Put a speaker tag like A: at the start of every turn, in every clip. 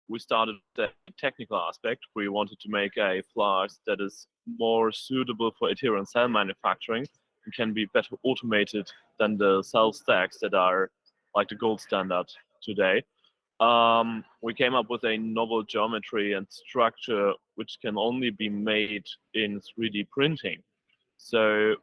A: we started the technical aspect. We wanted to make a flask that is more suitable for adherent cell manufacturing and can be better automated than the cell stacks that are like the gold standard today. We came up with a novel geometry and structure which can only be made in 3D printing. So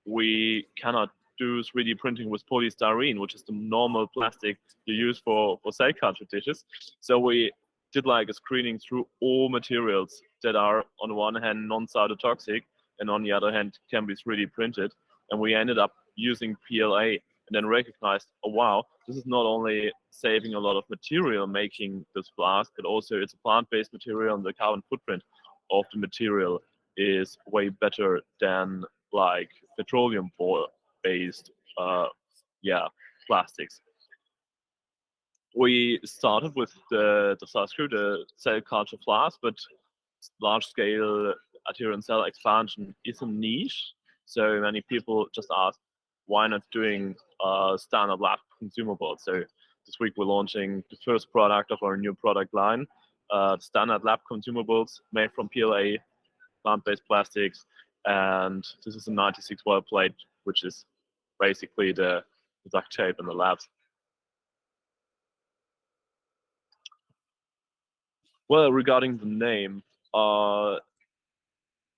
A: we cannot do 3D printing with polystyrene, which is the normal plastic you use for cell culture dishes. So we did like a screening through all materials that are on the one hand non-cytotoxic and on the other hand can be 3D printed. And we ended up using PLA and then recognized, oh wow, this is not only saving a lot of material making this flask, but also it's a plant-based material and the carbon footprint of the material is way better than like petroleum-based plastics. We started with the substrate, the cell culture flask, but large-scale adherent cell expansion is a niche. So many people just ask, why not doing standard lab consumables? So this week we're launching the first product of our new product line, standard lab consumables made from PLA, plant-based plastics, and this is a 96 well plate, which is basically the duct tape in the labs. Well, regarding the name, so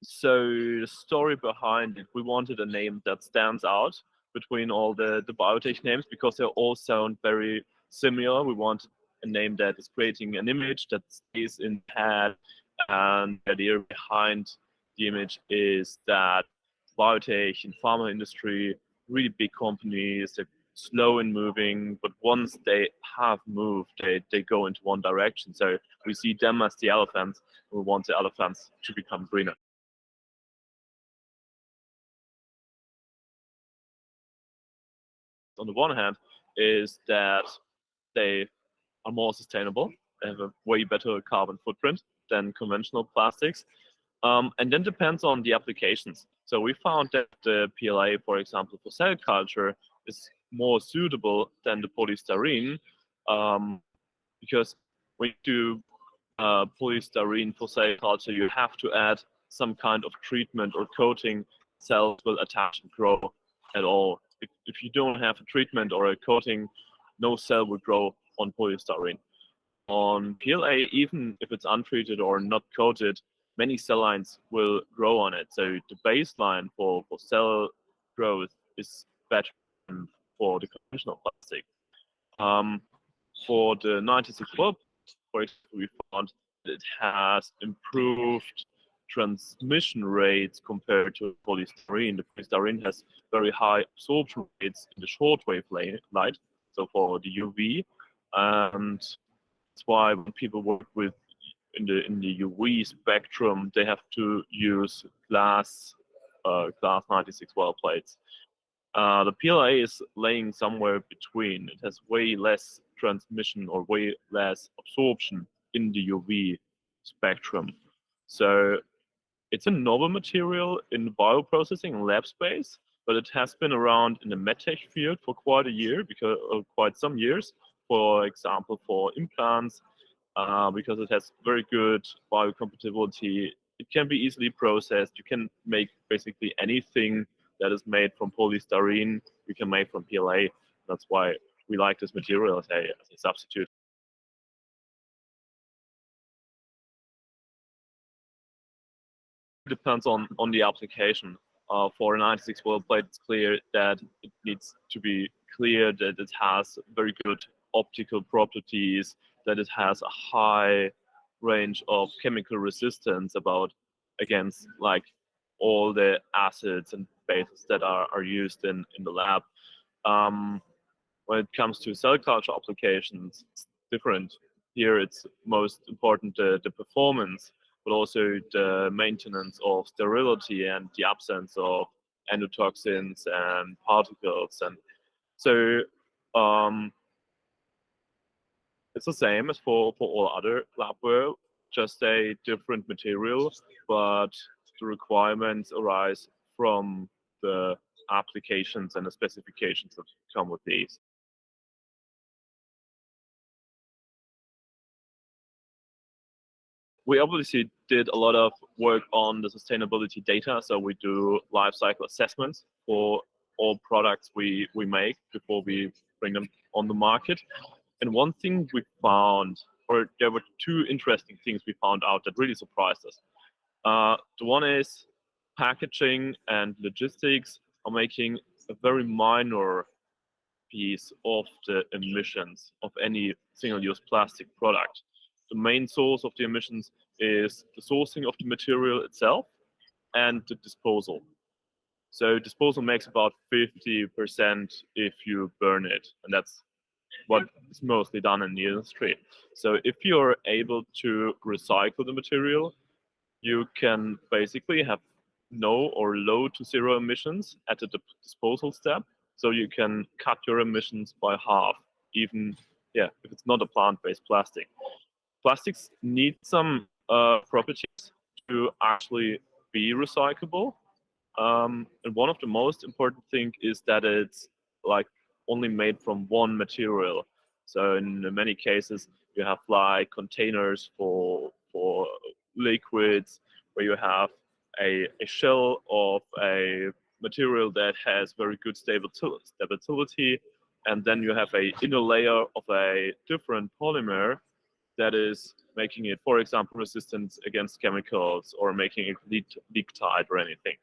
A: the story behind it, we wanted a name that stands out between all the biotech names because they all sound very similar. We wanted a name that is creating an image that stays in the head, and the idea behind the image is that biotech and pharma industry, really big companies, they're slow in moving, but once they have moved, they go into one direction. So we see them as the elephants, and we want the elephants to become greener. On the one hand, is that they are more sustainable, they have a way better carbon footprint than conventional plastics. And then depends on the applications. So we found that the PLA, for example, for cell culture is more suitable than the polystyrene because when you do polystyrene for cell culture, you have to add some kind of treatment or coating. Cells will attach and grow at all. If you don't have a treatment or a coating, no cell will grow on polystyrene. On PLA, even if it's untreated or not coated, many cell lines will grow on it. So the baseline for cell growth is better than for the conventional plastic. For the 96 well, for example, we found that it has improved transmission rates compared to polystyrene. The polystyrene has very high absorption rates in the shortwave light, so for the UV, and that's why when people work with in the UV spectrum, they have to use glass 96 well plates. The PLA is laying somewhere between. It has way less transmission or way less absorption in the UV spectrum. So it's a novel material in bioprocessing and lab space, but it has been around in the medtech field for quite some years. For example, for implants, because it has very good biocompatibility. It can be easily processed. You can make basically anything that is made from polystyrene, you can make from PLA. That's why we like this material as a substitute. It depends on the application. For a 96 well plate, it's clear that it needs to be clear that it has very good optical properties, that it has a high range of chemical resistance against like all the acids and bases that are used in the lab. When it comes to cell culture applications, it's different. Here it's most important the performance, but also the maintenance of sterility and the absence of endotoxins and particles. And so it's the same as for all other labware, just a different material, but the requirements arise from the applications and the specifications that come with these. we obviously did a lot of work on the sustainability data. So we do life cycle assessments for all products we make before we bring them on the market. And one thing we found, or there were two interesting things we found out that really surprised us. The one is packaging and logistics are making a very minor piece of the emissions of any single-use plastic product. The main source of the emissions is the sourcing of the material itself and the disposal. So disposal makes about 50% if you burn it, and that's what is mostly done in the industry. So if you're able to recycle the material, you can basically have no or low to zero emissions at the disposal step. So you can cut your emissions by half, even if it's not a plant-based plastic. Plastics need some properties to actually be recyclable. And one of the most important things is that it's like only made from one material. So in many cases, you have like containers for liquids, where you have a shell of a material that has very good stability, and then you have a inner layer of a different polymer that is making it, for example, resistant against chemicals or making it leak tight or anything.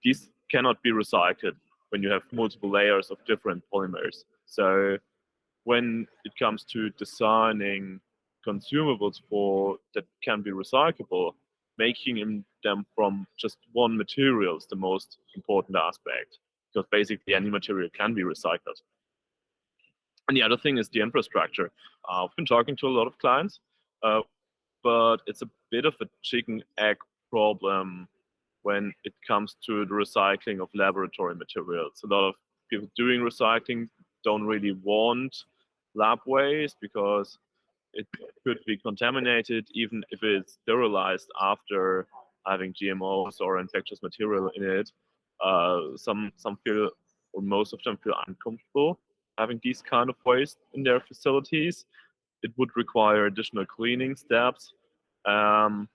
A: These cannot be recycled when you have multiple layers of different polymers. So when it comes to designing consumables that can be recyclable, making them from just one material is the most important aspect, because basically any material can be recycled. And the other thing is the infrastructure. I've been talking to a lot of clients, but it's a bit of a chicken egg problem when it comes to the recycling of laboratory materials. A lot of people doing recycling don't really want lab waste because it could be contaminated even if it's sterilized after having GMOs or infectious material in it. Some feel, or most of them feel uncomfortable having these kind of waste in their facilities. It would require additional cleaning steps. So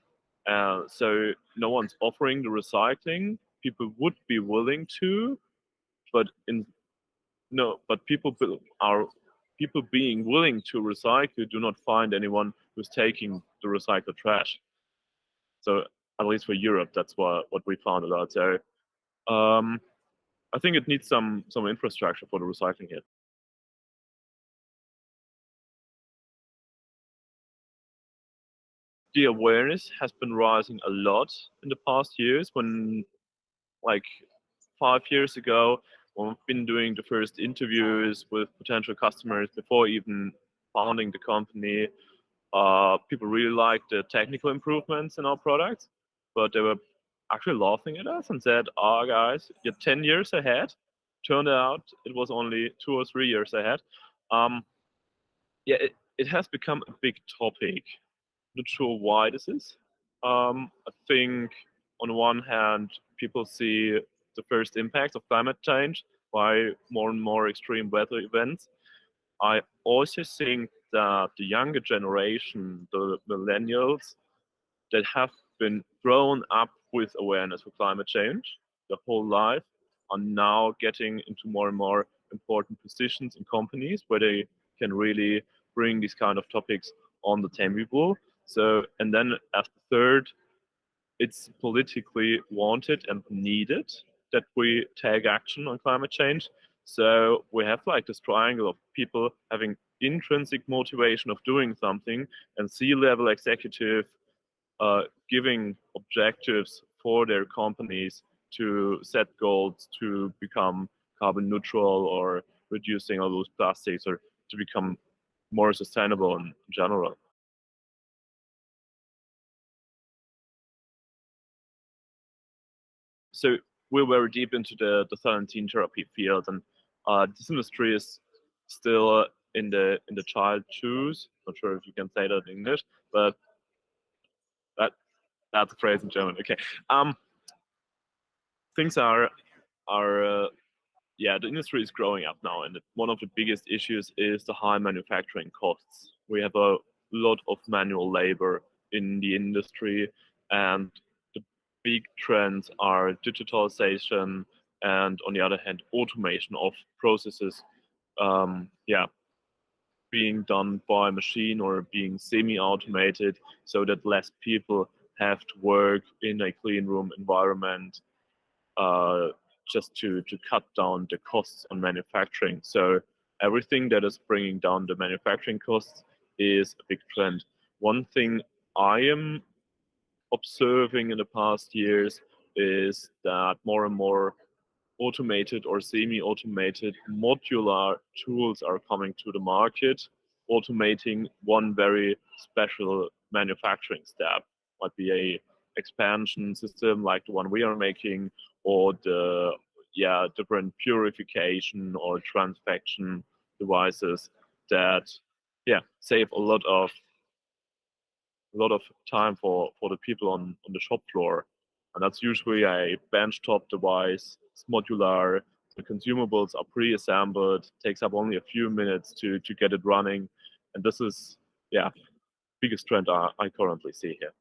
A: no one's offering the recycling. People would be willing to, but people being willing to recycle do not find anyone who's taking the recycled trash. So at least for Europe, that's what we found a lot. So I think it needs some infrastructure for the recycling here. The awareness has been rising a lot in the past years. When, like 5 years ago, when we've been doing the first interviews with potential customers before even founding the company, people really liked the technical improvements in our products, but they were actually laughing at us and said, "Ah, guys, you're 10 years ahead." Turned out it was only 2 or 3 years ahead. It has become a big topic. Not sure why this is. I think on one hand, people see the first impacts of climate change by more and more extreme weather events. I also think that the younger generation, the millennials, that have been grown up with awareness for climate change their whole life, are now getting into more and more important positions in companies where they can really bring these kind of topics on the table. So, and then as the third, it's politically wanted and needed that we take action on climate change. So we have like this triangle of people having intrinsic motivation of doing something, and C-level executive giving objectives for their companies to set goals to become carbon neutral or reducing all those plastics, or to become more sustainable in general. So we're very deep into the cell and gene therapy field, and this industry is still in the child shoes. Not sure if you can say that in English, but that's a phrase in German. Okay. Things are the industry is growing up now, and one of the biggest issues is the high manufacturing costs. We have a lot of manual labor in the industry, and the big trends are digitalization and, on the other hand, automation of processes. Yeah, being done by machine or being semi-automated, so that less people have to work in a clean room environment, just to cut down the costs on manufacturing. So everything that is bringing down the manufacturing costs is a big trend. One thing I am observing in the past years is that more and more automated or semi-automated modular tools are coming to the market, automating one very special manufacturing step. Might be a expansion system like the one we are making, or the different purification or transfection devices that save a lot of time for the people on the shop floor. And that's usually a benchtop device. It's modular. The consumables are pre-assembled. Takes up only a few minutes to get it running. And this is, biggest trend I currently see here.